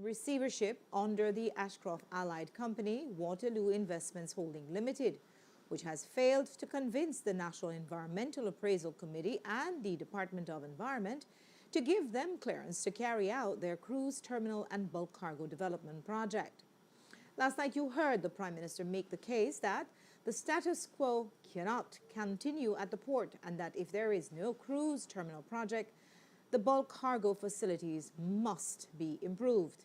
receivership under the Ashcroft Allied Company, Waterloo Investments Holding Limited, which has failed to convince the National Environmental Appraisal Committee and the Department of Environment to give them clearance to carry out their cruise terminal and bulk cargo development project. Last night you heard the Prime Minister make the case that the status quo cannot continue at the port and that if there is no cruise terminal project, the bulk cargo facilities must be improved.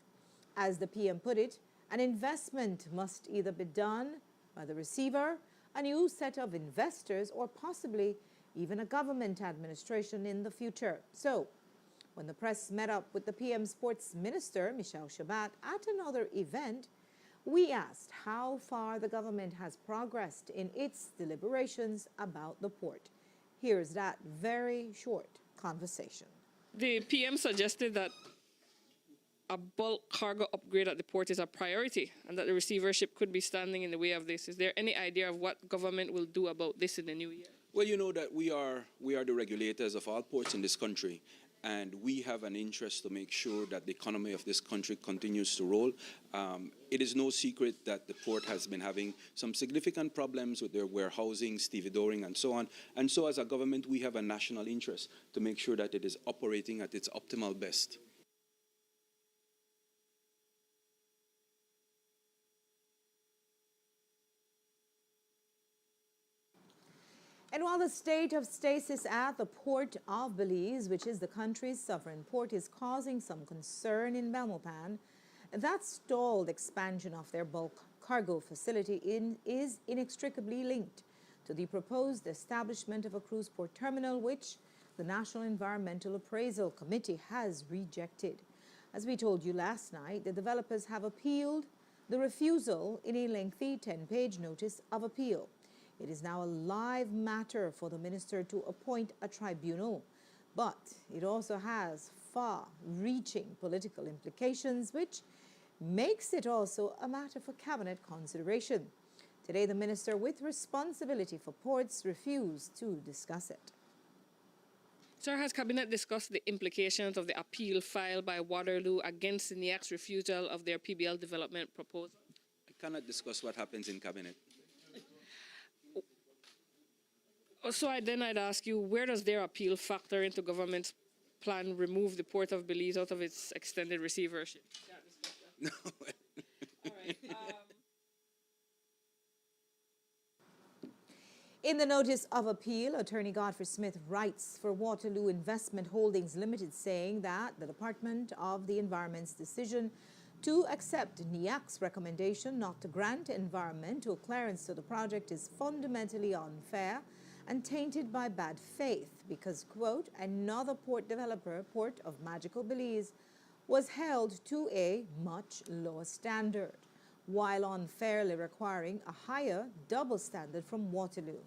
As the PM put it, an investment must either be done by the receiver, a new set of investors, or possibly even a government administration in the future. So, when the press met up with the PM Sports Minister, Michelle Shabat, at another event, we asked how far the government has progressed in its deliberations about the port. Here's that very short conversation. The PM suggested that a bulk cargo upgrade at the port is a priority and that the receivership could be standing in the way of this. Is there any idea of what government will do about this in the new year? Well, you know that we are the regulators of all ports in this country, and we have an interest to make sure that the economy of this country continues to roll. It is no secret that the port has been having some significant problems with their warehousing, stevedoring, and so on. And so as a government, we have a national interest to make sure that it is operating at its optimal best. And while the state of stasis at the port of Belize, which is the country's sovereign port, is causing some concern in Belmopan, that stalled expansion of their bulk cargo facility is inextricably linked to the proposed establishment of a cruise port terminal, which the National Environmental Appraisal Committee has rejected. As we told you last night, the developers have appealed the refusal in a lengthy 10-page notice of appeal. It is now a live matter for the minister to appoint a tribunal, but it also has far-reaching political implications, which makes it also a matter for cabinet consideration. Today, the minister with responsibility for ports refused to discuss it. Sir, has Cabinet discussed the implications of the appeal filed by Waterloo against the NIAC's refusal of their PBL development proposal? I cannot discuss what happens in Cabinet. So I'd ask you, where does their appeal factor into government's plan to remove the Port of Belize out of its extended receivership? No. All right. In the notice of appeal, Attorney Godfrey Smith writes for Waterloo Investment Holdings Limited, saying that the Department of the Environment's decision to accept NIAC's recommendation not to grant environmental clearance to the project is fundamentally unfair and tainted by bad faith because, quote, another port developer, Port of Magical Belize, was held to a much lower standard, while unfairly requiring a higher double standard from Waterloo.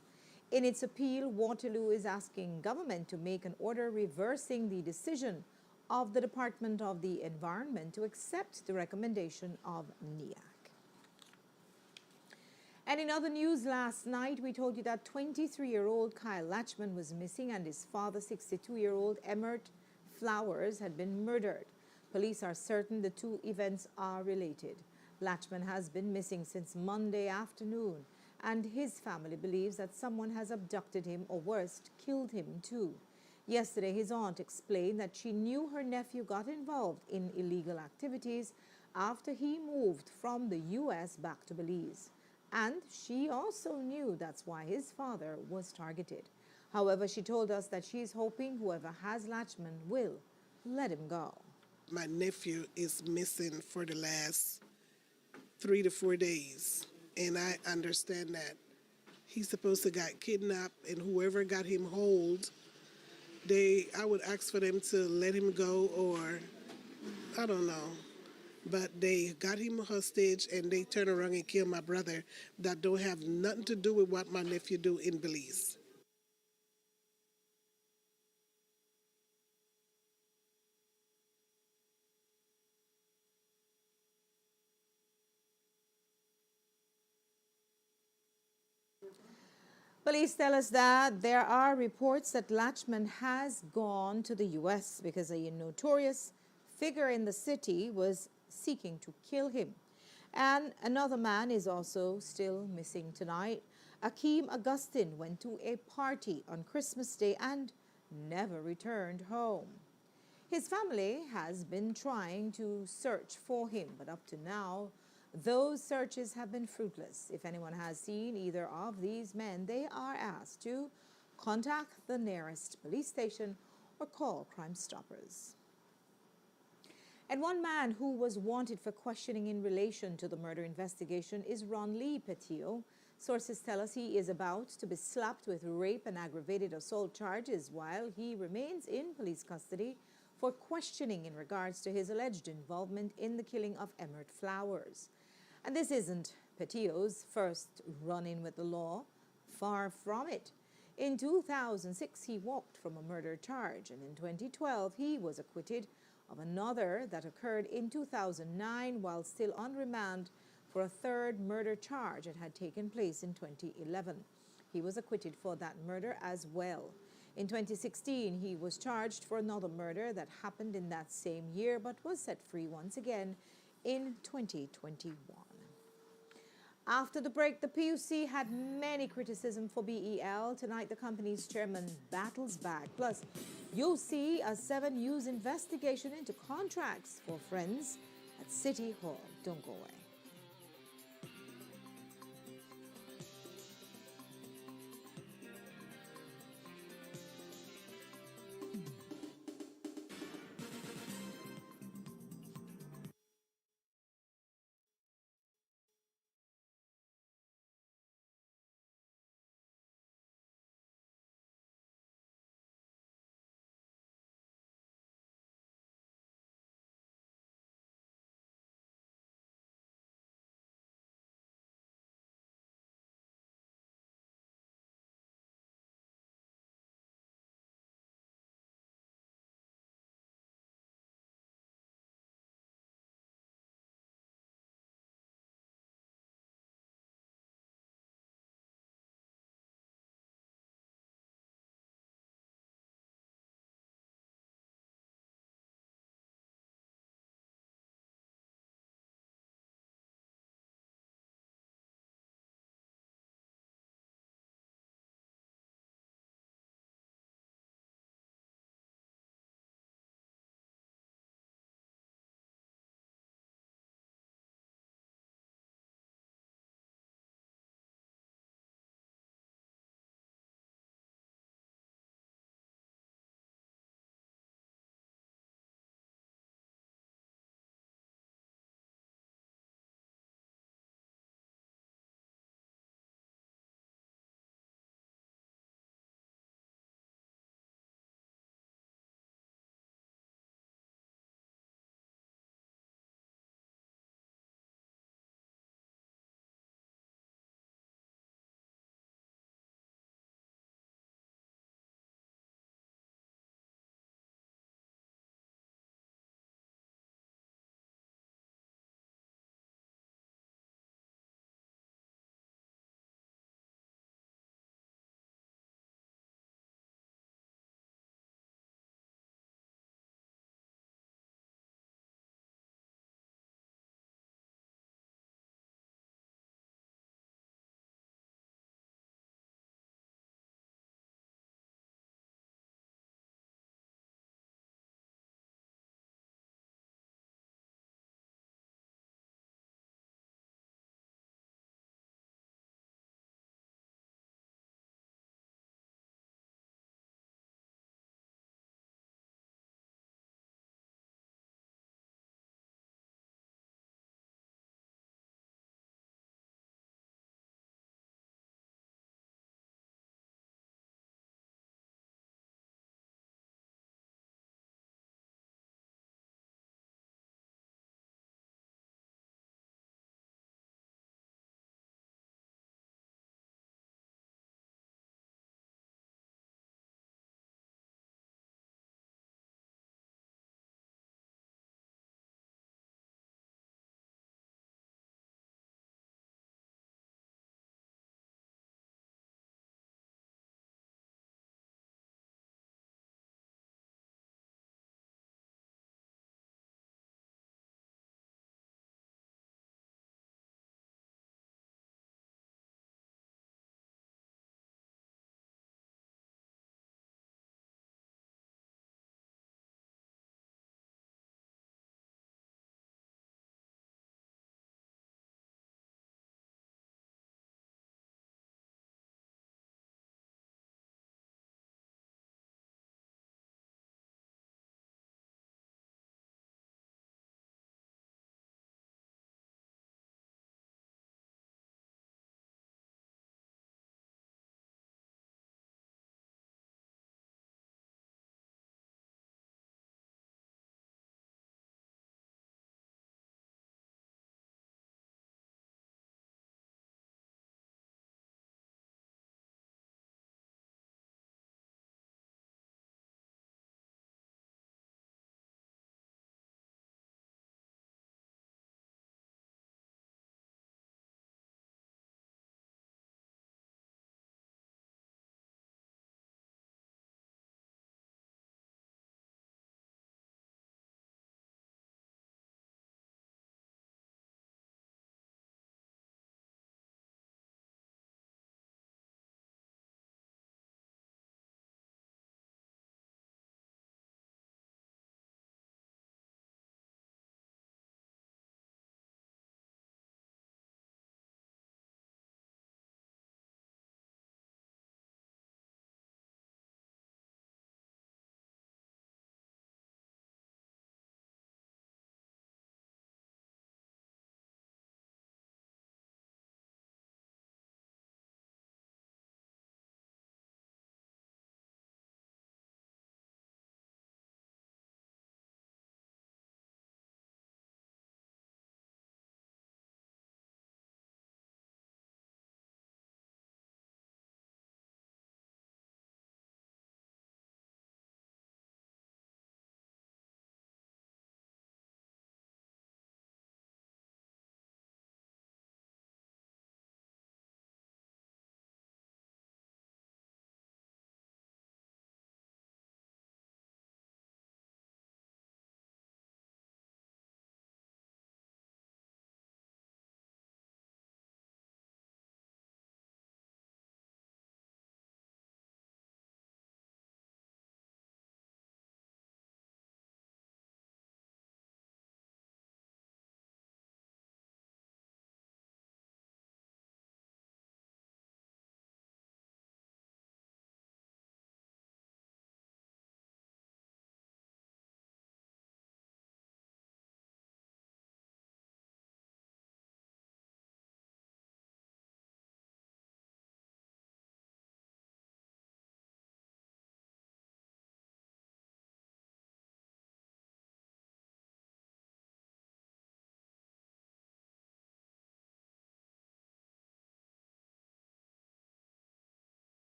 In its appeal, Waterloo is asking government to make an order reversing the decision of the Department of the Environment to accept the recommendation of NIAC. And in other news, last night we told you that 23-year-old Kyle Latchman was missing and his father, 62-year-old Emmert Flowers, had been murdered. Police are certain the two events are related. Latchman has been missing since Monday afternoon, and his family believes that someone has abducted him or worse, killed him too. Yesterday, his aunt explained that she knew her nephew got involved in illegal activities after he moved from the U.S. back to Belize. And she also knew that's why his father was targeted. However, she told us that she's hoping whoever has Latchman will let him go. My nephew is missing for the last 3 to 4 days, and I understand that he's supposed to got kidnapped, and whoever got him hold, I would ask for them to let him go, or I don't know. But they got him hostage and they turn around and kill my brother that don't have nothing to do with what my nephew do in Belize. Police tell us that there are reports that Latchman has gone to the U.S. because a notorious figure in the city was seeking to kill him. And another man is also still missing tonight. Akeem Augustine went to a party on Christmas Day and never returned home. His family has been trying to search for him, but up to now, those searches have been fruitless. If anyone has seen either of these men, they are asked to contact the nearest police station or call Crime Stoppers. And one man who was wanted for questioning in relation to the murder investigation is Ron Lee Petio. Sources tell us he is about to be slapped with rape and aggravated assault charges while he remains in police custody for questioning in regards to his alleged involvement in the killing of Emmert Flowers. And this isn't Petio's first run-in with the law. Far from it. In 2006, he walked from a murder charge, and in 2012, he was acquitted of another that occurred in 2009 while still on remand for a third murder charge that had taken place in 2011. He was acquitted for that murder as well. In 2016, he was charged for another murder that happened in that same year but was set free once again in 2021. After the break, the PUC had many criticism for BEL. Tonight, the company's chairman battles back. Plus, you'll see a 7 News investigation into contracts for friends at City Hall. Don't go away.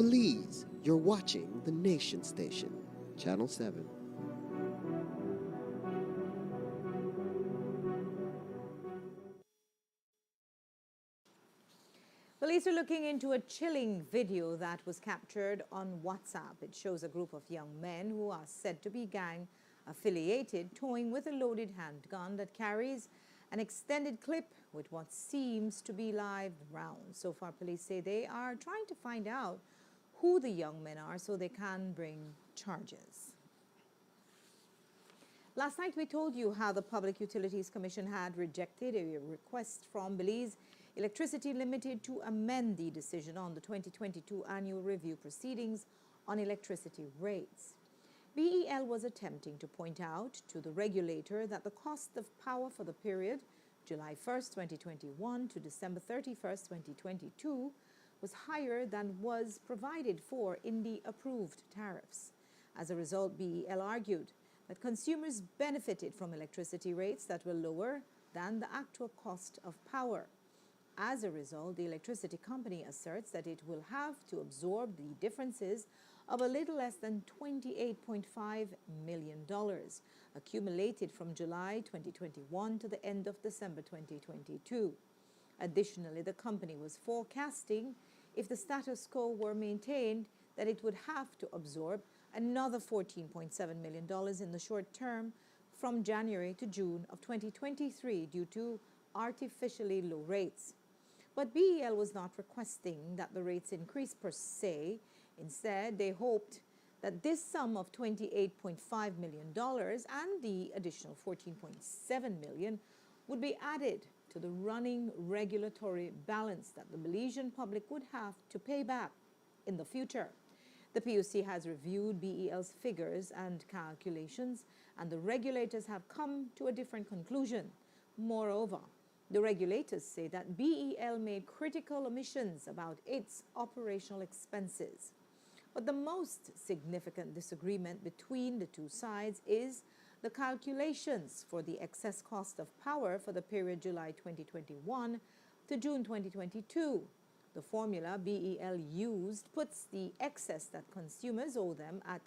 Belize, you're watching the Nation Station, Channel 7. Police are looking into a chilling video that was captured on WhatsApp. It shows a group of young men who are said to be gang affiliated toying with a loaded handgun that carries an extended clip with what seems to be live rounds. So far, police say they are trying to find out who the young men are so they can bring charges. Last night, we told you how the Public Utilities Commission had rejected a request from Belize Electricity Limited to amend the decision on the 2022 annual review proceedings on electricity rates. BEL was attempting to point out to the regulator that the cost of power for the period July 1st, 2021 to December 31st, 2022 was higher than was provided for in the approved tariffs. As a result, BEL argued that consumers benefited from electricity rates that were lower than the actual cost of power. As a result, the electricity company asserts that it will have to absorb the differences of a little less than $28.5 million, accumulated from July 2021 to the end of December 2022. Additionally, the company was forecasting, if the status quo were maintained, that it would have to absorb another $14.7 million in the short term from January to June of 2023 due to artificially low rates. But BEL was not requesting that the rates increase per se. Instead, they hoped that this sum of $28.5 million and the additional $14.7 million would be added to the running regulatory balance that the Belizean public would have to pay back in the future. The PUC has reviewed BEL's figures and calculations, and the regulators have come to a different conclusion. Moreover, the regulators say that BEL made critical omissions about its operational expenses. But the most significant disagreement between the two sides is the calculations for the excess cost of power for the period July 2021 to June 2022. The formula BEL used puts the excess that consumers owe them at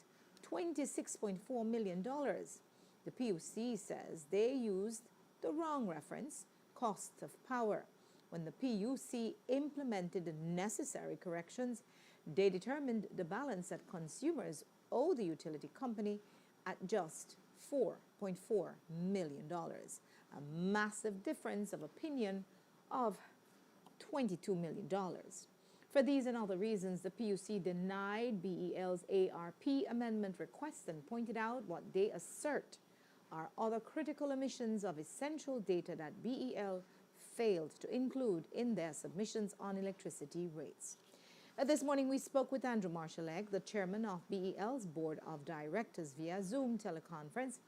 $26.4 million. The PUC says they used the wrong reference, cost of power. When the PUC implemented the necessary corrections, they determined the balance that consumers owe the utility company at just $4.4 million, a massive difference of opinion of $22 million. For these and other reasons, the PUC denied BEL's ARP amendment request and pointed out what they assert are other critical omissions of essential data that BEL failed to include in their submissions on electricity rates. This morning, we spoke with Andrew Marshall-Egg, the chairman of BEL's board of directors, via Zoom teleconference.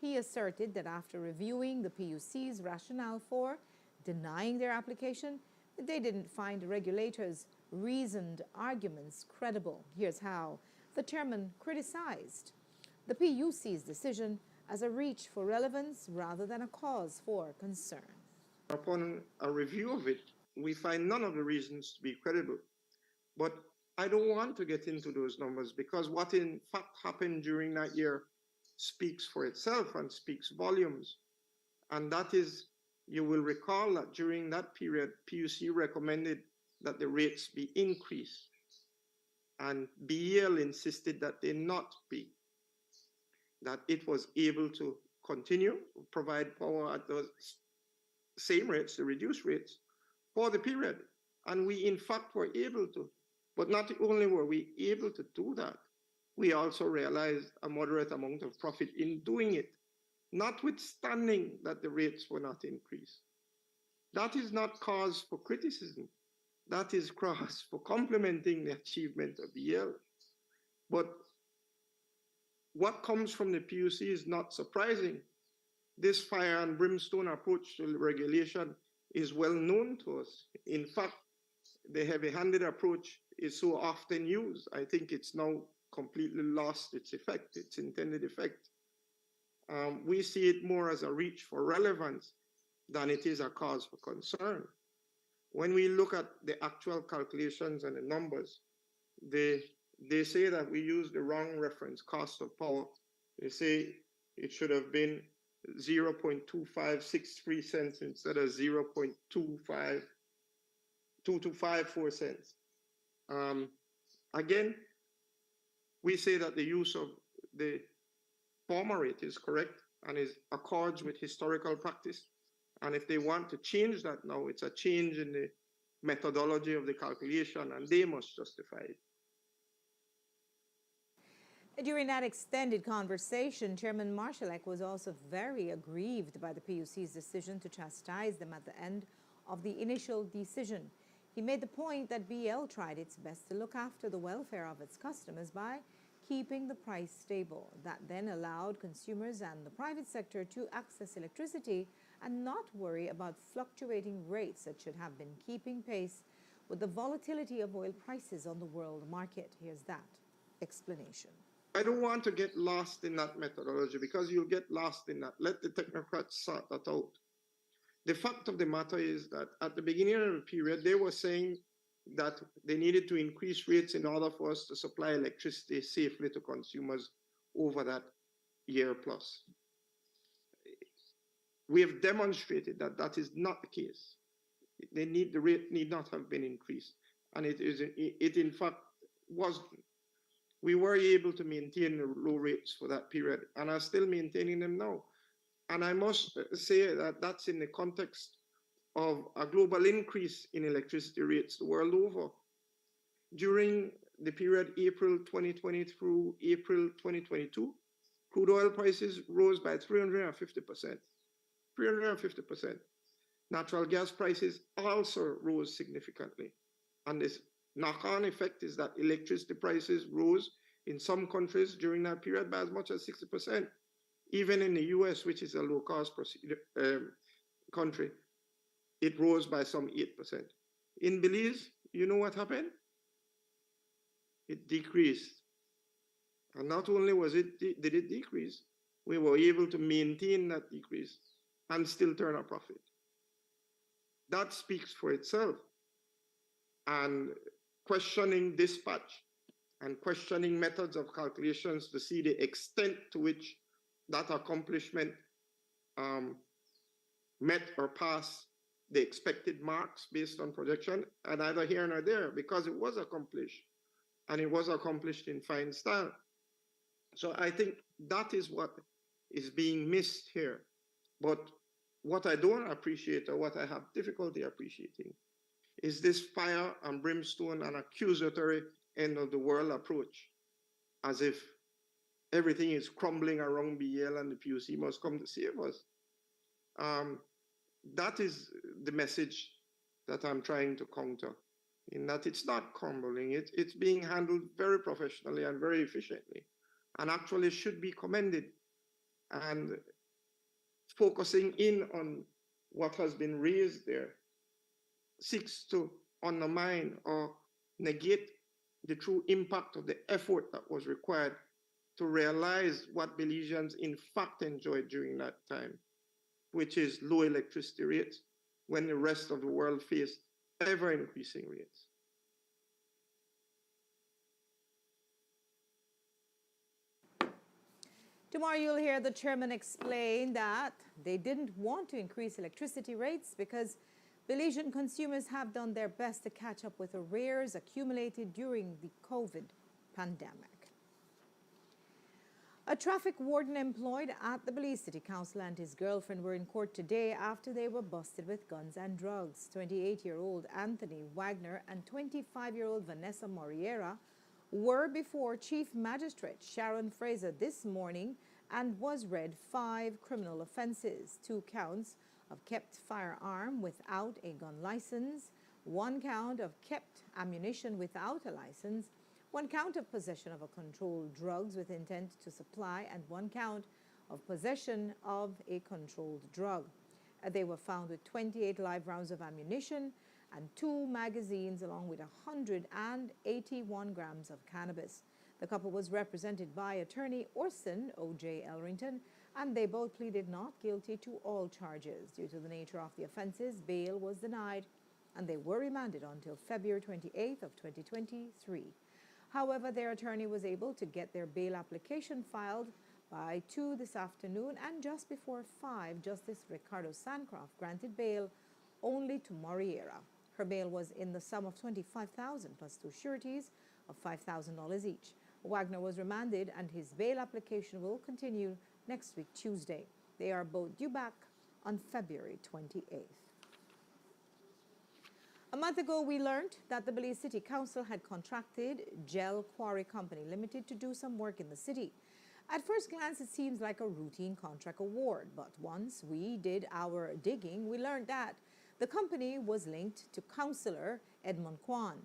He asserted that after reviewing the PUC's rationale for denying their application, they didn't find the regulators' reasoned arguments credible. Here's how the chairman criticized the PUC's decision as a reach for relevance rather than a cause for concern. Upon a review of it, we find none of the reasons to be credible. But I don't want to get into those numbers because what in fact happened during that year speaks for itself and speaks volumes. And that is, you will recall that during that period, PUC recommended that the rates be increased. And BEL insisted that they not be, that it was able to continue to provide power at those same rates, the reduced rates, for the period. And we in fact were able to. But not only were we able to do that, we also realized a moderate amount of profit in doing it, notwithstanding that the rates were not increased. That is not cause for criticism. That is cause for complimenting the achievement of BEL. But what comes from the PUC is not surprising. This fire and brimstone approach to regulation is well known to us. In fact, the heavy-handed approach is so often used, I think it's now completely lost its effect, its intended effect. We see it more as a reach for relevance than it is a cause for concern. When we look at the actual calculations and the numbers, they say that we use the wrong reference cost of power. They say it should have been 0.2563 cents instead of 0.2254 cents. Again, we say that the use of the former rate is correct and is accords with historical practice. And if they want to change that now, it's a change in the methodology of the calculation, and they must justify it. During that extended conversation, Chairman Marshallek was also very aggrieved by the PUC's decision to chastise them at the end of the initial decision. He made the point that BL tried its best to look after the welfare of its customers by keeping the price stable. That then allowed consumers and the private sector to access electricity and not worry about fluctuating rates that should have been keeping pace with the volatility of oil prices on the world market. Here's that explanation. I don't want to get lost in that methodology because you'll get lost in that. Let the technocrats sort that out. The fact of the matter is that at the beginning of the period, they were saying that they needed to increase rates in order for us to supply electricity safely to consumers over that year plus. We have demonstrated that that is not the case. The rate need not have been increased. And it in fact was, we were able to maintain the low rates for that period and are still maintaining them now. And I must say that that's in the context of a global increase in electricity rates the world over. During the period April 2020 through April 2022, crude oil prices rose by 350%. 350%. Natural gas prices also rose significantly. And this knock-on effect is that electricity prices rose in some countries during that period by as much as 60%. Even in the US, which is a low-cost country, it rose by some 8%. In Belize, you know what happened? It decreased. And not only did it decrease, we were able to maintain that decrease and still turn a profit. That speaks for itself. And questioning dispatch and questioning methods of calculations to see the extent to which that accomplishment met or passed the expected marks based on projection, and neither here nor there, because it was accomplished, and it was accomplished in fine style. So I think that is what is being missed here. But what I don't appreciate, or what I have difficulty appreciating, is this fire and brimstone and accusatory end of the world approach, as if everything is crumbling around BL and the PUC must come to save us. That is the message that I'm trying to counter, in that it's not crumbling, it's being handled very professionally and very efficiently, and actually should be commended. And focusing in on what has been raised there seeks to undermine or negate the true impact of the effort that was required to realize what Belizeans in fact enjoyed during that time, which is low electricity rates, when the rest of the world faced ever increasing rates. Tomorrow you'll hear the chairman explain that they didn't want to increase electricity rates because Belizean consumers have done their best to catch up with arrears accumulated during the COVID pandemic. A traffic warden employed at the Belize City Council and his girlfriend were in court today after they were busted with guns and drugs. 28-year-old Anthony Wagner and 25-year-old Vanessa Moriera were before Chief Magistrate Sharon Fraser this morning and was read 5 criminal offenses: 2 counts of kept firearm without a gun license, 1 count of kept ammunition without a license, 1 count of possession of a controlled drugs with intent to supply, and 1 count of possession of a controlled drug. They were found with 28 live rounds of ammunition and 2 magazines along with 181 grams of cannabis. The couple was represented by attorney Orson O.J. Elrington, and they both pleaded not guilty to all charges. Due to the nature of the offenses, bail was denied, and they were remanded until February 28th of 2023. However, their attorney was able to get their bail application filed by 2 this afternoon, and just before 5, Justice Ricardo Sancroft granted bail only to Moriera. Her bail was in the sum of $25,000 plus 2 sureties of $5,000 each. Wagner was remanded, and his bail application will continue next week, Tuesday. They are both due back on February 28th. A month ago, we learned that the Belize City Council had contracted Gel Quarry Company Limited to do some work in the city. At first glance, it seems like a routine contract award, but once we did our digging, we learned that the company was linked to Councillor Edmund Kwan.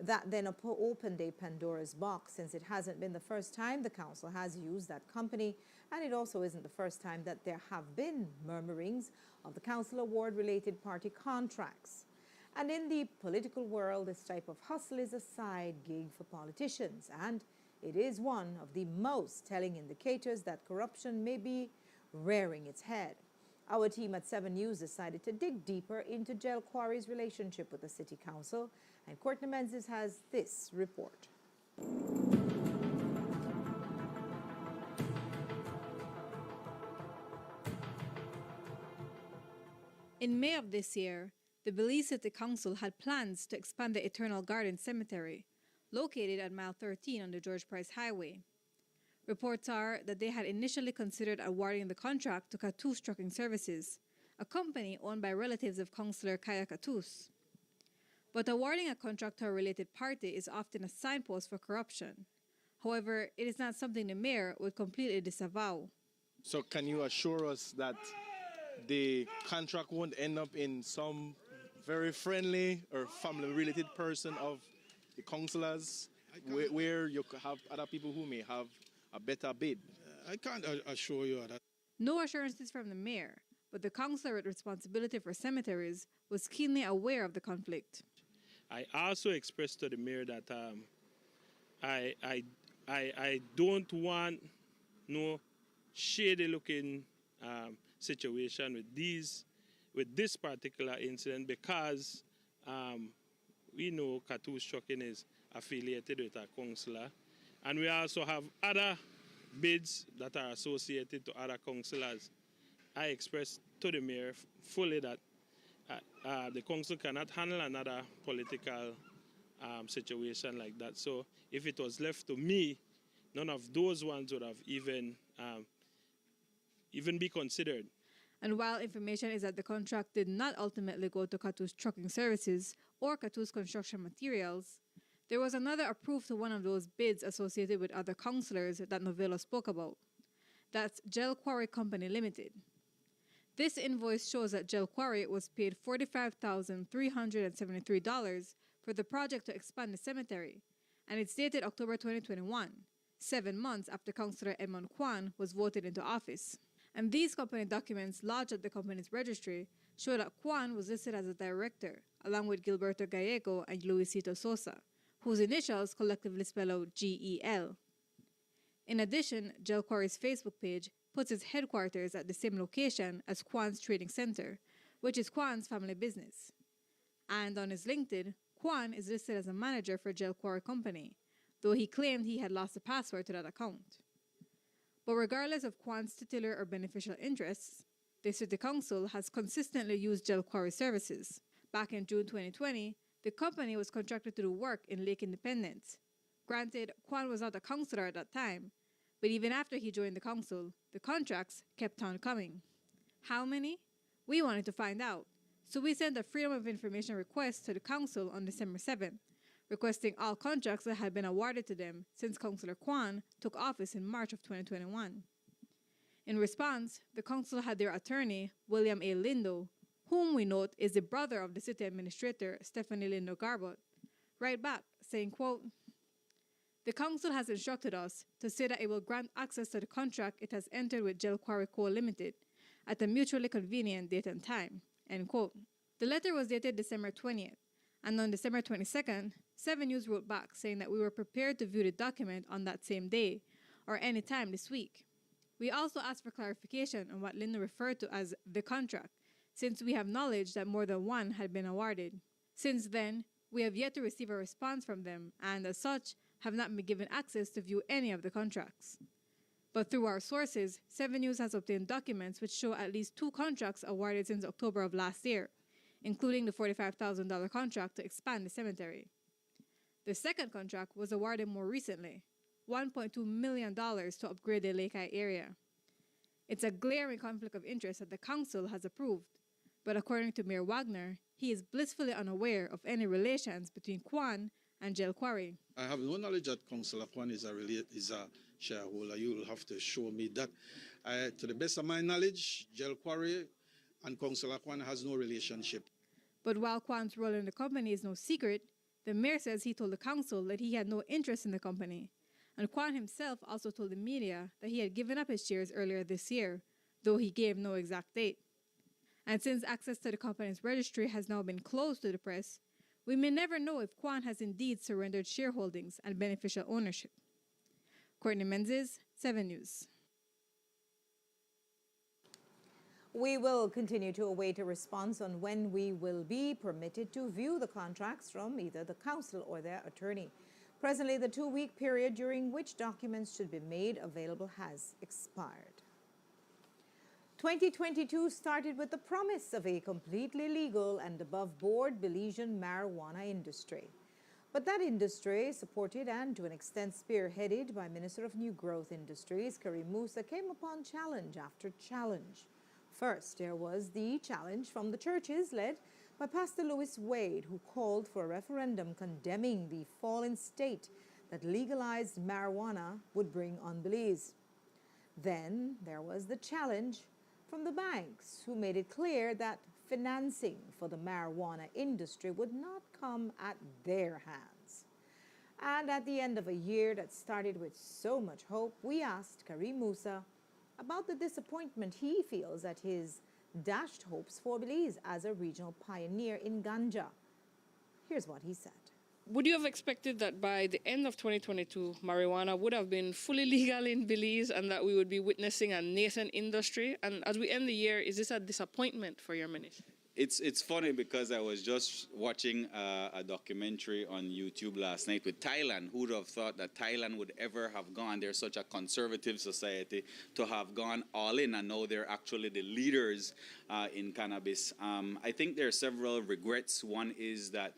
That then opened a Pandora's box, since it hasn't been the first time the council has used that company, and it also isn't the first time that there have been murmurings of the council award-related party contracts. And in the political world, this type of hustle is a side gig for politicians, and it is one of the most telling indicators that corruption may be rearing its head. Our team at 7 News decided to dig deeper into Gel Quarry's relationship with the City Council, and Courtney Menzies has this report. In May of this year, the Belize City Council had plans to expand the Eternal Garden Cemetery, located at Mile 13 on the George Price Highway. Reports are that they had initially considered awarding the contract to Catus Trucking Services, a company owned by relatives of Councillor Kaya Catus. But awarding a contract to a related party is often a signpost for corruption. However, it is not something the mayor would completely disavow. So can you assure us that the contract won't end up in some very friendly or family-related person of the councillors, where you could have other people who may have a better bid? I can't assure you of that. No assurances from the mayor, but the councillor with responsibility for cemeteries was keenly aware of the conflict. I also expressed to the mayor that I don't want no shady-looking situation with this particular incident, because we know Catus Trucking is affiliated with a councillor, and we also have other bids that are associated to other councillors. I expressed to the mayor fully that the council cannot handle another political situation like that. So if it was left to me, none of those ones would have even be considered. And while information is that the contract did not ultimately go to Catus Trucking Services or Catus Construction Materials, there was another approved to one of those bids associated with other councillors that Novello spoke about. That's Gel Quarry Company Limited. This invoice shows that Gel Quarry was paid $45,373 for the project to expand the cemetery, and it's dated October 2021, 7 months after Councillor Edmund Kwan was voted into office. And these company documents lodged at the company's registry show that Kwan was listed as a director, along with Gilberto Gallego and Luisito Sosa, whose initials collectively spell out GEL. In addition, Gel Quarry's Facebook page puts its headquarters at the same location as Kwan's trading center, which is Kwan's family business. And on his LinkedIn, Kwan is listed as a manager for Gel Quarry Company, though he claimed he had lost the password to that account. But regardless of Kwan's titular or beneficial interests, the City Council has consistently used Gel Quarry services. Back in June 2020, the company was contracted to do work in Lake Independence. Granted, Kwan was not a councillor at that time, but even after he joined the council, the contracts kept on coming. How many? We wanted to find out, so we sent a Freedom of Information request to the council on December 7th, requesting all contracts that had been awarded to them since Councillor Kwan took office in March of 2021. In response, the council had their attorney, William A. Lindo, whom we note is the brother of the city administrator, Stephanie Lindo Garbot, write back saying, quote, "The council has instructed us to say that it will grant access to the contract it has entered with Gel Quarry Co. Limited at a mutually convenient date and time," end quote. The letter was dated December 20th, and on December 22nd, 7 News wrote back saying that we were prepared to view the document on that same day or any time this week. We also asked for clarification on what Lindo referred to as the contract, since we have knowledge that more than one had been awarded. Since then, we have yet to receive a response from them, and as such, have not been given access to view any of the contracts. But through our sources, 7 News has obtained documents which show at least 2 contracts awarded since October of last year, including the $45,000 contract to expand the cemetery. The second contract was awarded more recently, $1.2 million to upgrade the Lake Eye area. It's a glaring conflict of interest that the council has approved, but according to Mayor Wagner, he is blissfully unaware of any relations between Kwan and Gel Quarry. I have no knowledge that Councillor Kwan is a shareholder. You will have to show me that. To the best of my knowledge, Gel Quarry and Councillor Kwan has no relationship. But while Kwan's role in the company is no secret, the mayor says he told the council that he had no interest in the company. And Kwan himself also told the media that he had given up his shares earlier this year, though he gave no exact date. And since access to the company's registry has now been closed to the press, we may never know if Kwan has indeed surrendered shareholdings and beneficial ownership. Courtney Menzies, 7 News. We will continue to await a response on when we will be permitted to view the contracts from either the council or their attorney. Presently, the 2-week period during which documents should be made available has expired. 2022 started with the promise of a completely legal and above-board Belizean marijuana industry. But that industry, supported and to an extent spearheaded by Minister of New Growth Industries, Karim Musa, came upon challenge after challenge. First, there was the challenge from the churches led by Pastor Louis Wade, who called for a referendum condemning the fallen state that legalized marijuana would bring on Belize. Then there was the challenge from the banks, who made it clear that financing for the marijuana industry would not come at their hands. And at the end of a year that started with so much hope, we asked Karim Musa about the disappointment he feels at his dashed hopes for Belize as a regional pioneer in ganja. Here's what he said. Would you have expected that by the end of 2022, marijuana would have been fully legal in Belize and that we would be witnessing a nascent industry? And as we end the year, is this a disappointment for your ministry? It's funny because I was just watching a documentary on YouTube last night with Thailand. Who would have thought that Thailand would ever have gone, they're such a conservative society, to have gone all in, and now they're actually the leaders in cannabis. I think there are several regrets. One is that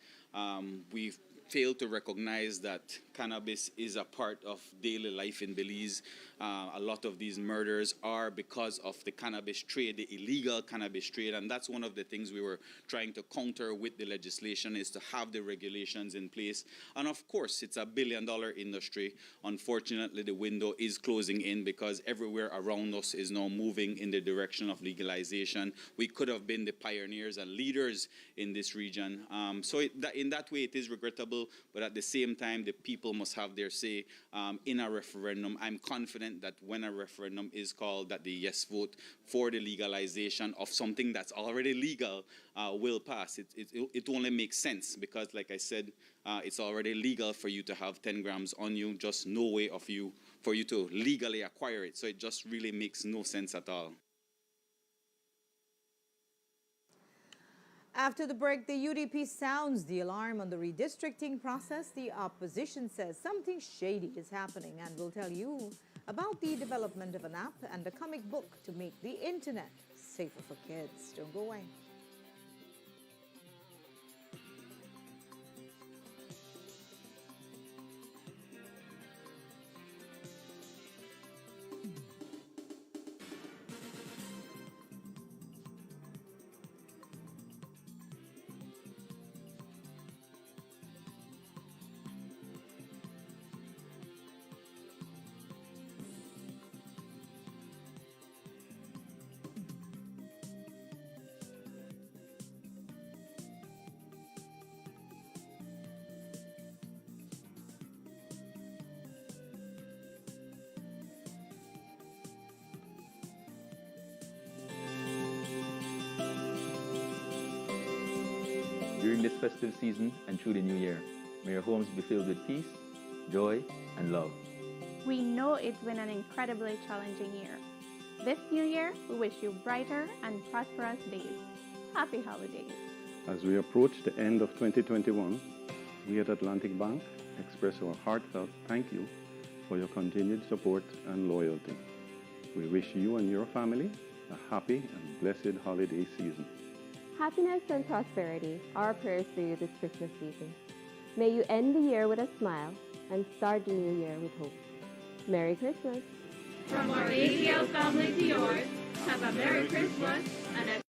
we've failed to recognize that cannabis is a part of daily life in Belize. A lot of these murders are because of the cannabis trade, the illegal cannabis trade, and that's one of the things we were trying to counter with the legislation, is to have the regulations in place. And of course, it's a billion-dollar industry. Unfortunately, the window is closing in because everywhere around us is now moving in the direction of legalization. We could have been the pioneers and leaders in this region. So in that way, it is regrettable, but at the same time, the people must have their say in a referendum. I'm confident that when a referendum is called, that the yes vote for the legalization of something that's already legal will pass. It only makes sense because, like I said, it's already legal for you to have 10 grams on you, just no way for you to legally acquire it. So it just really makes no sense at all. After the break, the UDP sounds the alarm on the redistricting process. The opposition says something shady is happening, and will tell you about the development of an app and a comic book to make the internet safer for kids. Don't go away. During this festive season and through the new year, may your homes be filled with peace, joy, and love. We know it's been an incredibly challenging year. This new year, we wish you brighter and prosperous days. Happy holidays. As we approach the end of 2021, we at Atlantic Bank express our heartfelt thank you for your continued support and loyalty. We wish you and your family a happy and blessed holiday season. Happiness and prosperity are our prayers for you this Christmas season. May you end the year with a smile and start the new year with hope. Merry Christmas. From our ACL family to yours, have a Merry Christmas and a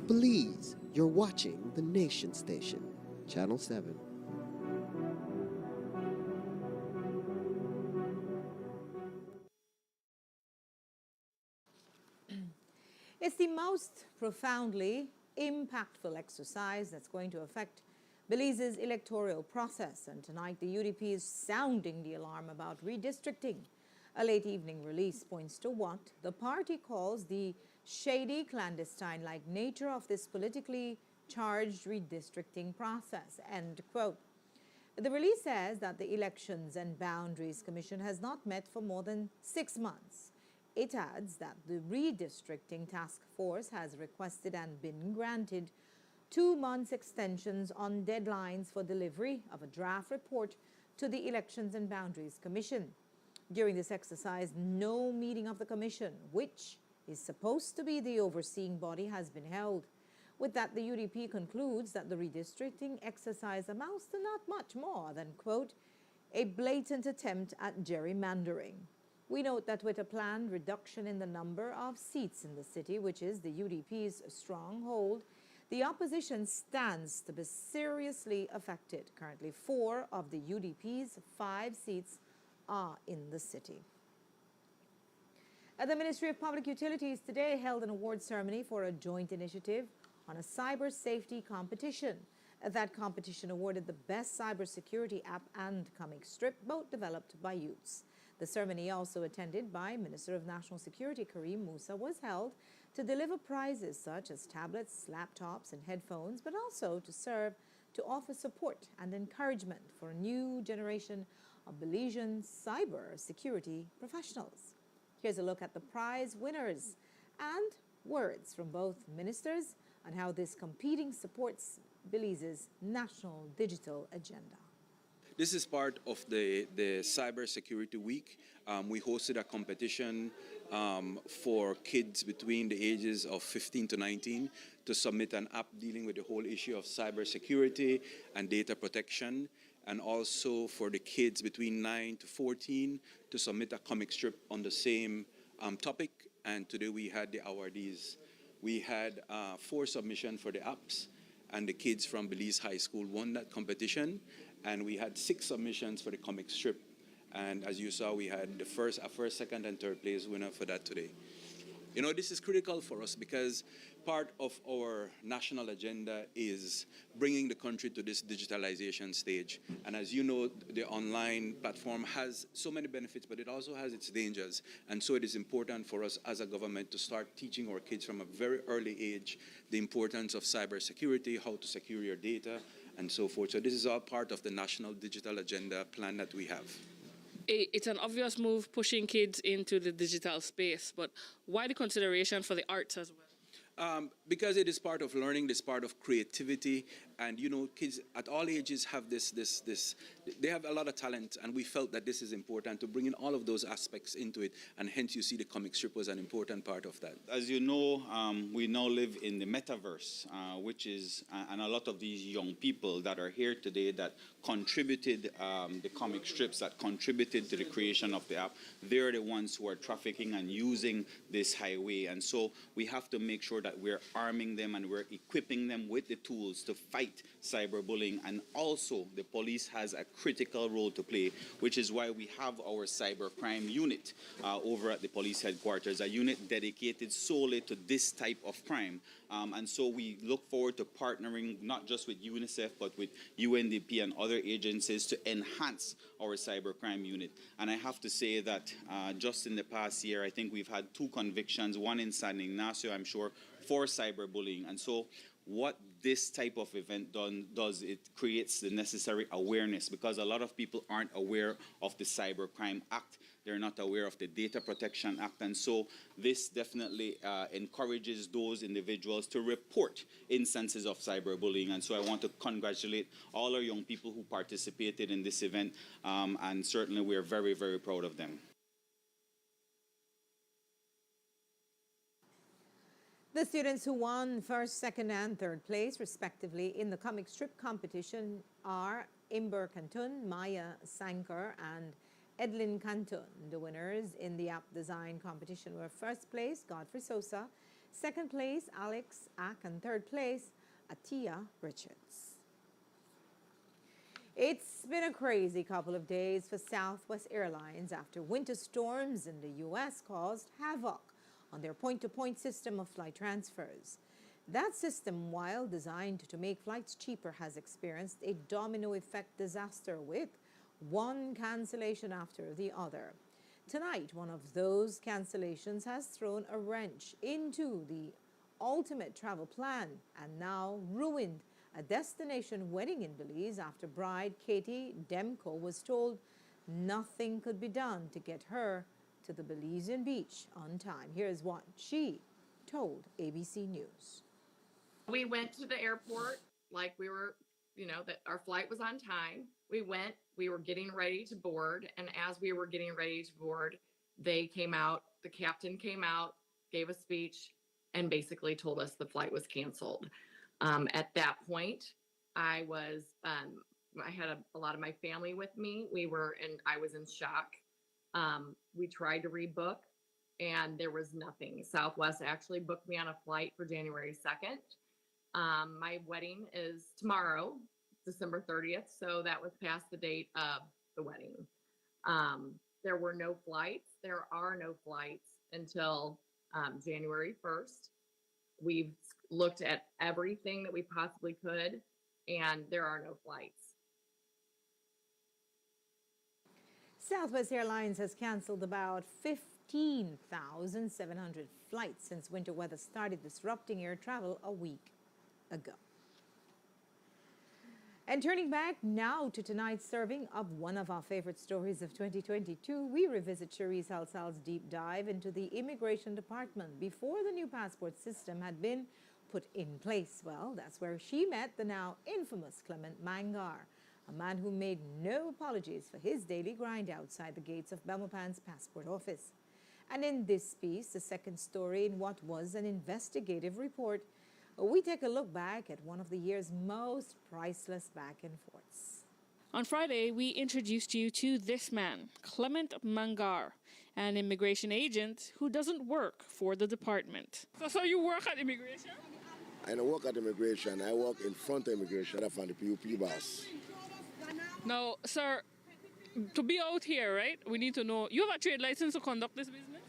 Belize, you're watching the Nation Station, Channel 7. It's the most profoundly impactful exercise that's going to affect Belize's electoral process, and tonight the UDP is sounding the alarm about redistricting. A late evening release points to what the party calls the shady, clandestine-like nature of this politically charged redistricting process, end quote. The release says that the Elections and Boundaries Commission has not met for more than 6 months. It adds that the redistricting task force has requested and been granted 2 months extensions on deadlines for delivery of a draft report to the Elections and Boundaries Commission. During this exercise, no meeting of the commission, which is supposed to be the overseeing body, has been held. With that, the UDP concludes that the redistricting exercise amounts to not much more than, quote, a blatant attempt at gerrymandering. We note that with a planned reduction in the number of seats in the city, which is the UDP's stronghold, the opposition stands to be seriously affected. Currently, 4 of the UDP's 5 seats are in the city. The Ministry of Public Utilities today held an award ceremony for a joint initiative on a cyber safety competition. That competition awarded the best cybersecurity app and comic strip, both developed by youths. The ceremony, also attended by Minister of National Security Karim Musa, was held to deliver prizes such as tablets, laptops, and headphones, but also to serve to offer support and encouragement for a new generation of Belizean cyber security professionals. Here's a look at the prize winners and words from both ministers on how this competing supports Belize's national digital agenda. This is part of the Cyber Security Week. We hosted a competition for kids between the ages of 15 to 19 to submit an app dealing with the whole issue of cybersecurity and data protection, and also for the kids between 9 to 14 to submit a comic strip on the same topic. And today we had the awardees. We had 4 submissions for the apps, and the kids from Belize High School won that competition. And we had 6 submissions for the comic strip. And as you saw, we had a first, second, and third place winner for that today. You know, this is critical for us because part of our national agenda is bringing the country to this digitalization stage. And as you know, the online platform has so many benefits, but it also has its dangers. And so it is important for us as a government to start teaching our kids from a very early age the importance of cybersecurity, how to secure your data, and so forth. So this is all part of the National Digital Agenda plan that we have. It's an obvious move pushing kids into the digital space, but why the consideration for the arts as well? Because it is part of learning, this part of creativity, and you know, kids at all ages have they have a lot of talent, and we felt that this is important to bring in all of those aspects into it, and hence you see the comic strip was an important part of that. As you know, we now live in the metaverse, which is, and a lot of these young people that are here today that contributed the comic strips, that contributed to the creation of the app, they're the ones who are trafficking and using this highway. And so we have to make sure that we're arming them and we're equipping them with the tools to fight cyberbullying. And also the police has a critical role to play, which is why we have our cybercrime unit over at the police headquarters, a unit dedicated solely to this type of crime. And so we look forward to partnering not just with UNICEF, but with UNDP and other agencies to enhance our cybercrime unit. And I have to say that just in the past year, I think we've had 2 convictions, one in San Ignacio, I'm sure, for cyberbullying. And so what this type of event does, it creates the necessary awareness, because a lot of people aren't aware of the Cybercrime Act. They're not aware of the Data Protection Act. And so this definitely encourages those individuals to report instances of cyberbullying. And so I want to congratulate all our young people who participated in this event. And certainly we're very, very proud of them. The students who won first, second, and third place, respectively, in the comic strip competition are Imber Cantun, Maya Sankar, and Edlin Cantun. The winners in the app design competition were first place Godfrey Sosa, Second place, Alex Ack, and third place, Atia Richards. It's been a crazy couple of days for Southwest Airlines after winter storms in the U.S. caused havoc on their point-to-point system of flight transfers. That system, while designed to make flights cheaper, has experienced a domino effect disaster with one cancellation after the other. Tonight, one of those cancellations has thrown a wrench into the ultimate travel plan and now ruined a destination wedding in Belize after bride Katie Demko was told nothing could be done to get her to the Belizean beach on time. Here's what she told ABC News. We went to the airport like we were, that our flight was on time. We were getting ready to board. And as we were getting ready to board, the captain came out, gave a speech, and basically told us the flight was canceled. At that point, I had a lot of my family with me. I was in shock. We tried to rebook and there was nothing. Southwest actually booked me on a flight for January 2nd. My wedding is tomorrow, December 30th. So that was past the date of the wedding. There were no flights. There are no flights until January 1st. We've looked at everything that we possibly could, and there are no flights. Southwest Airlines has canceled about 15,700 flights since winter weather started disrupting air travel a week ago. And turning back now to tonight's serving of one of our favorite stories of 2022, we revisit Cherise Halsal's deep dive into the immigration department before the new passport system had been put in place. Well, that's where she met the now infamous Clement Mangar, a man who made no apologies for his daily grind outside the gates of Belmopan's passport office. And in this piece, the second story in what was an investigative report, we take a look back at one of the year's most priceless back and forths. On Friday, we introduced you to this man, Clement Mangar, an immigration agent who doesn't work for the department. So you work at immigration? I don't work at immigration. I work in front of immigration. I'm the PUP boss. Now, sir, to be out here, right, we need to know, you have a trade license to conduct this business?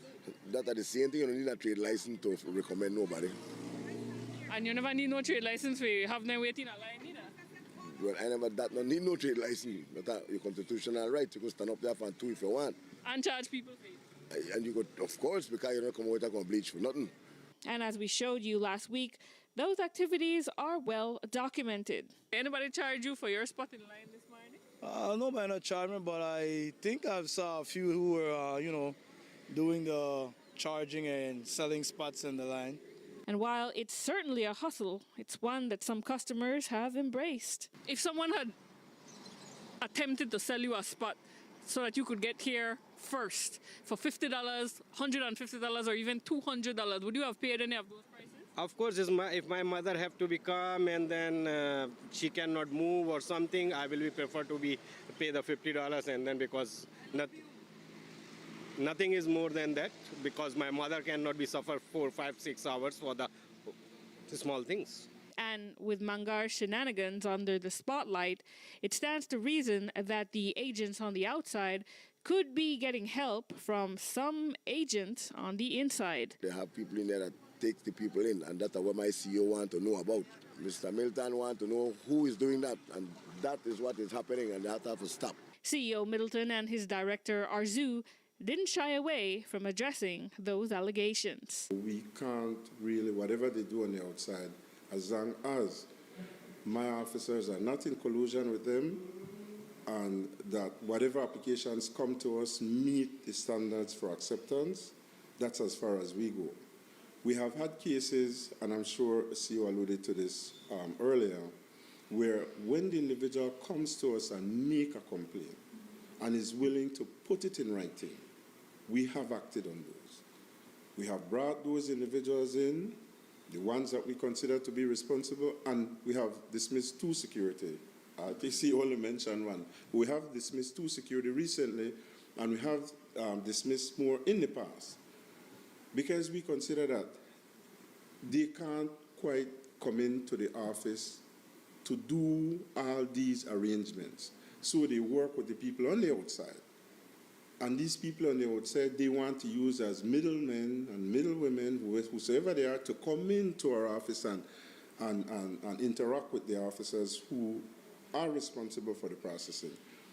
That are the same thing. You don't need a trade license to recommend nobody. And you never need no trade license for you have them waiting in a line either? Well, I never don't need no trade license. That's your constitutional right. You can stand up there for two if you want. And charge people for it? And you could, of course, because you don't come out and bleach for nothing. And as we showed you last week, those activities are well documented. Anybody charge you for your spot in line this morning? Nobody not charged me, but I think I've saw a few who were, doing the charging and selling spots in the line. And while it's certainly a hustle, it's one that some customers have embraced. If someone had attempted to sell you a spot so that you could get here first for $50, $150, or even $200, would you have paid any of those prices? Of course, if my mother have to be calm and then she cannot move or something, I will prefer to pay the $50, and then because nothing is more than that, because my mother cannot be suffer 4, 5, 6 hours for the small things. And with Mangar's shenanigans under the spotlight, it stands to reason that the agents on the outside could be getting help from some agents on the inside. They have people in there that take the people in, and that's what my CEO want to know about. Mr. Milton want to know who is doing that, and that is what is happening, and that has to stop. CEO Middleton and his director, Arzu, didn't shy away from addressing those allegations. We can't really, whatever they do on the outside, as long as my officers are not in collusion with them, and that whatever applications come to us meet the standards for acceptance, that's as far as we go. We have had cases, and I'm sure CEO alluded to this earlier, where when the individual comes to us and make a complaint and is willing to put it in writing, we have acted on those. We have brought those individuals in, the ones that we consider to be responsible, and we have dismissed 2 security. I think CEO only mentioned 1. We have dismissed 2 security recently, and we have dismissed more in the past, because we consider that they can't quite come into the office to do all these arrangements. So they work with the people on the outside. And these people on the outside, they want to use as middlemen and middlewomen, whosoever they are, to come into our office and interact with the officers who are responsible for the processing.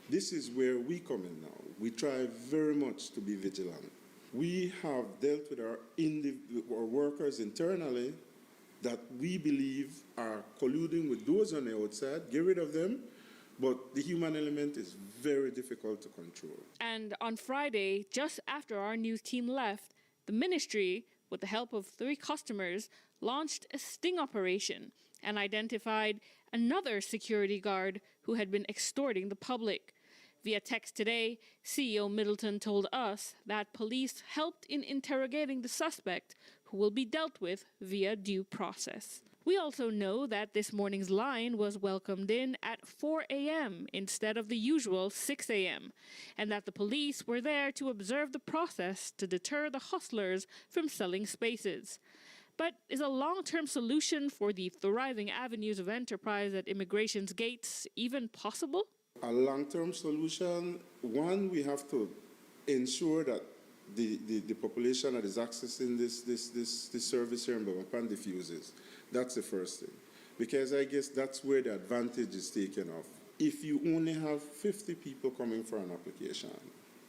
This is where we come in now. We try very much to be vigilant. We have dealt with our workers internally that we believe are colluding with those on the outside. Get rid of them. But the human element is very difficult to control. And on Friday, just after our news team left, the ministry, with the help of 3 customers, launched a sting operation and identified another security guard who had been extorting the public. Via text today, CEO Middleton told us that police helped in interrogating the suspect, who will be dealt with via due process. We also know that this morning's line was welcomed in at 4 a.m. instead of the usual 6 a.m., and that the police were there to observe the process to deter the hustlers from selling spaces. But is a long-term solution for the thriving avenues of enterprise at immigration's gates even possible? A long-term solution, one, we have to ensure that the population that is accessing this service here in Bamapan diffuses. That's the first thing. Because I guess that's where the advantage is taken off. If you only have 50 people coming for an application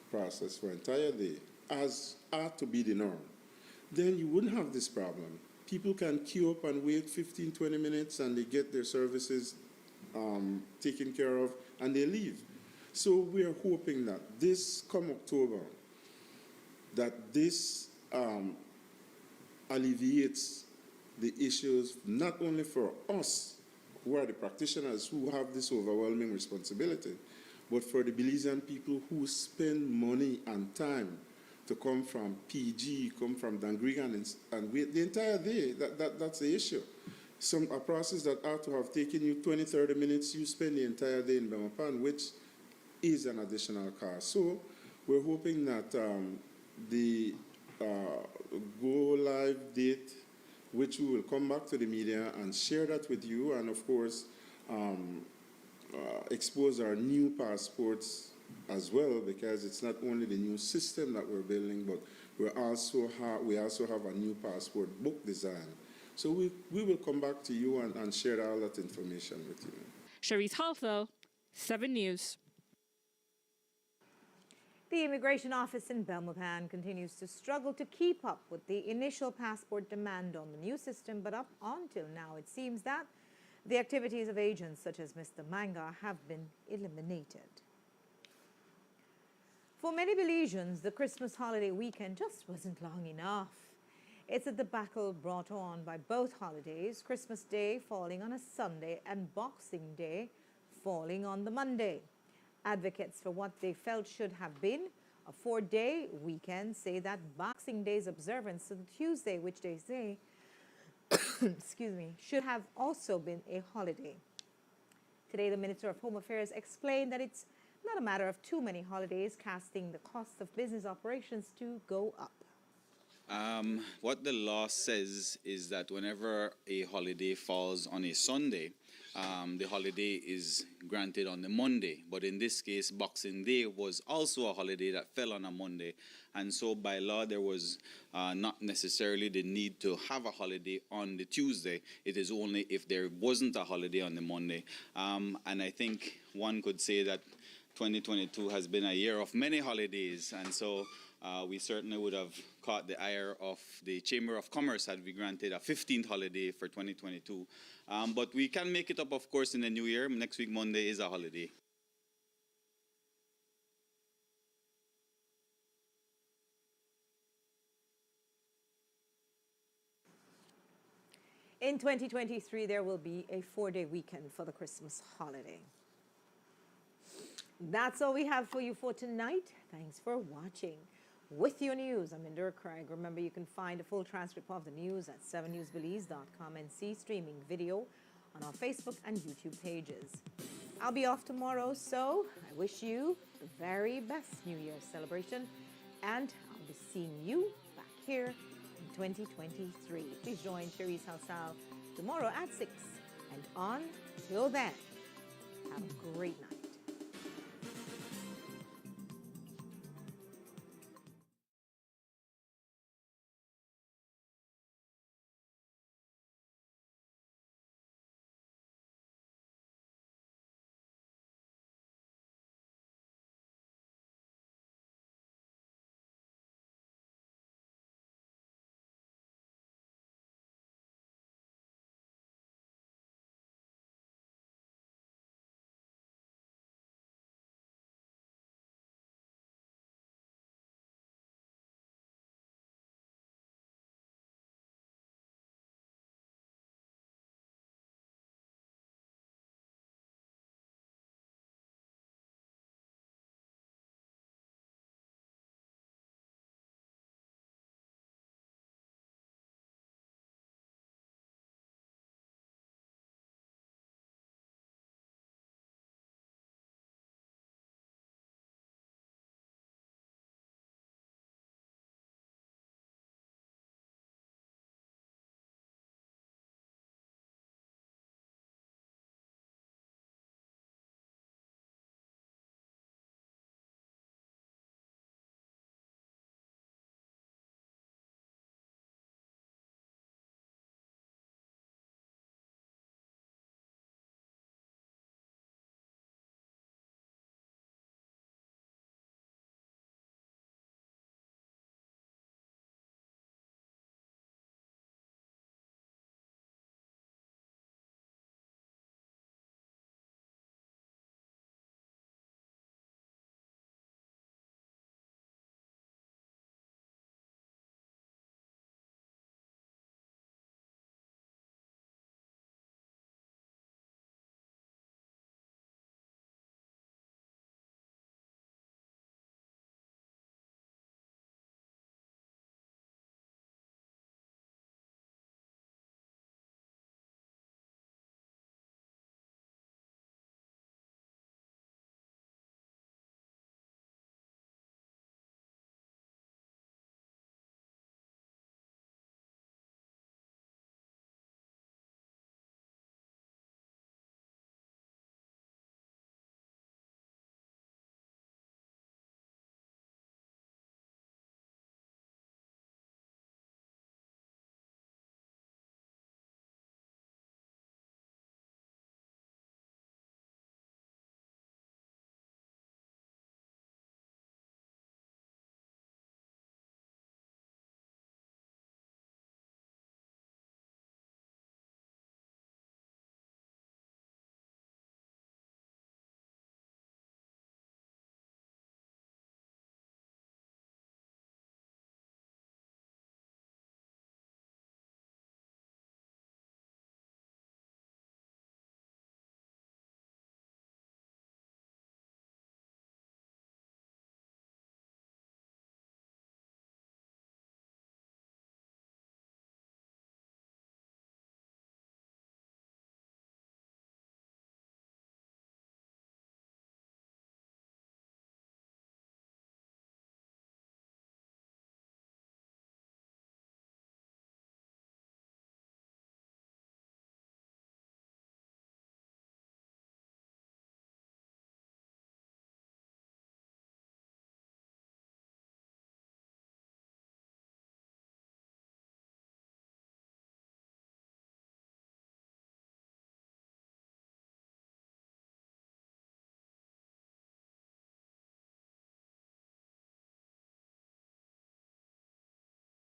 process for an entire day, as ought to be the norm, then you wouldn't have this problem. People can queue up and wait 15, 20 minutes and they get their services taken care of and they leave. So we are hoping that this come October, that this alleviates the issues not only for us, who are the practitioners who have this overwhelming responsibility, but for the Belizean people who spend money and time to come from PG, come from Dangrigan, and wait the entire day. That's the issue. A process that ought to have taken you 20, 30 minutes, you spend the entire day in Bamapan, which is an additional cost. So we're hoping that the go-live date, which we will come back to the media and share that with you, and of course expose our new passports as well, because it's not only the new system that we're building, but we also have a new passport book design. So we will come back to you and share all that information with you. Charisse Halthel, 7 News. The Immigration Office in Belmopan continues to struggle to keep up with the initial passport demand on the new system, but up until now it seems that the activities of agents such as Mr. Manga have been eliminated. For many Belizeans, the Christmas holiday weekend just wasn't long enough. It's a debacle brought on by both holidays, Christmas Day falling on a Sunday and Boxing Day falling on the Monday. Advocates for what they felt should have been a 4-day weekend say that Boxing Day's observance on Tuesday, which they say excuse me, should have also been a holiday. Today, the Minister of Home Affairs explained that it's not a matter of too many holidays, casting the cost of business operations to go up. What the law says is that whenever a holiday falls on a Sunday, the holiday is granted on the Monday. But in this case, Boxing Day was also a holiday that fell on a Monday. And so by law, there was not necessarily the need to have a holiday on the Tuesday. It is only if there wasn't a holiday on the Monday. And I think one could say that 2022 has been a year of many holidays. And so we certainly would have caught the ire of the Chamber of Commerce had we granted a 15th holiday for 2022. But we can make it up, of course, in the new year. Next week, Monday, is a holiday. In 2023, there will be a 4-day weekend for the Christmas holiday. That's all we have for you for tonight. Thanks for watching. With your news, I'm Indira Craig. Remember, you can find a full transcript of the news at 7newsbelize.com and see streaming video on our Facebook and YouTube pages. I'll be off tomorrow, so I wish you the very best New Year's celebration, and I'll be seeing you back here in 2023. Please join Cherise Halsal tomorrow at 6 and on. Till then, have a great night.